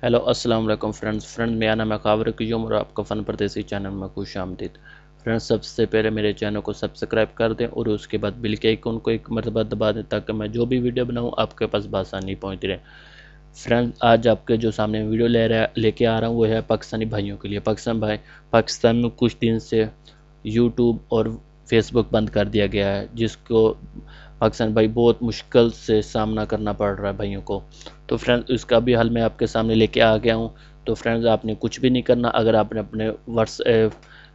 Hello अस्सलाम वालेकुम friends मेरा नाम है कावर कीम और आपका फ़न परदेसी चैनल में खुश आमदीद। फ्रेंड्स, सबसे पहले मेरे चैनल को सब्सक्राइब कर दें और उसके बाद बिल के आइकन को एक मरतबा दबा दें ताकि मैं जो भी वीडियो बनाऊं आपके पास बआसानी पहुंच रहे। फ्रेंड्स, आज आपके जो सामने वीडियो लेके आ रहा हूं वो है पाकिस्तानी भाइयों के लिए। पाकिस्तान में कुछ दिन से यूट्यूब और फेसबुक बंद कर दिया गया है, जिसको पाकिस्तान भाई बहुत मुश्किल से सामना करना पड़ रहा है भाइयों को। तो फ्रेंड्स, इसका भी हल मैं आपके सामने लेके आ गया हूँ। तो फ्रेंड्स, आपने कुछ भी नहीं करना। अगर आपने अपने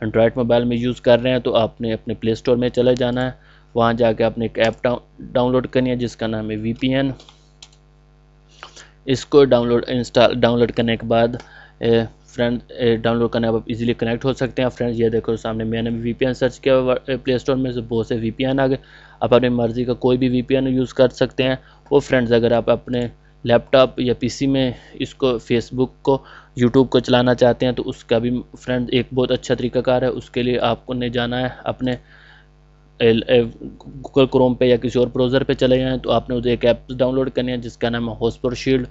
एंड्रॉयड मोबाइल में यूज़ कर रहे हैं तो आपने अपने प्ले स्टोर में चले जाना है। वहाँ जाके आपने एक ऐप डाउनलोड करनी है जिसका नाम है VPN। इसको डाउनलोड करने के बाद फ्रेंड डाउनलोड करने आप इजीली कनेक्ट हो सकते हैं। फ्रेंड्स, ये देखो सामने मैंने VPN सर्च किया प्ले स्टोर में से बहुत से VPN आ गए। आप अपनी मर्ज़ी का कोई भी VPN यूज़ कर सकते हैं। वो फ्रेंड्स, अगर आप अपने लैपटॉप या PC में इसको फेसबुक को यूट्यूब को चलाना चाहते हैं तो उसका भी फ्रेंड्स एक बहुत अच्छा तरीकाकार है। उसके लिए आपको नहीं जाना है अपने गूगल क्रोम पे या किसी और ब्राउज़र पे चले जाएँ तो आपने उसे एक ऐप डाउनलोड करनी है जिसका नाम है हॉटस्पॉट शील्ड।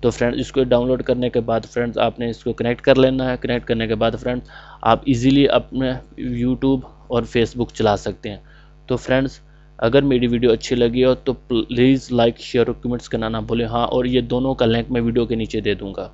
तो फ्रेंड्स, इसको डाउनलोड करने के बाद फ्रेंड्स आपने इसको कनेक्ट कर लेना है। कनेक्ट करने के बाद फ्रेंड्स आप इजीली अपने यूट्यूब और फेसबुक चला सकते हैं। तो फ्रेंड्स, अगर मेरी वीडियो अच्छी लगी हो तो प्लीज़ लाइक शेयर और कमेंट्स करना ना भूलें। हाँ, और ये दोनों का लिंक मैं वीडियो के नीचे दे दूँगा।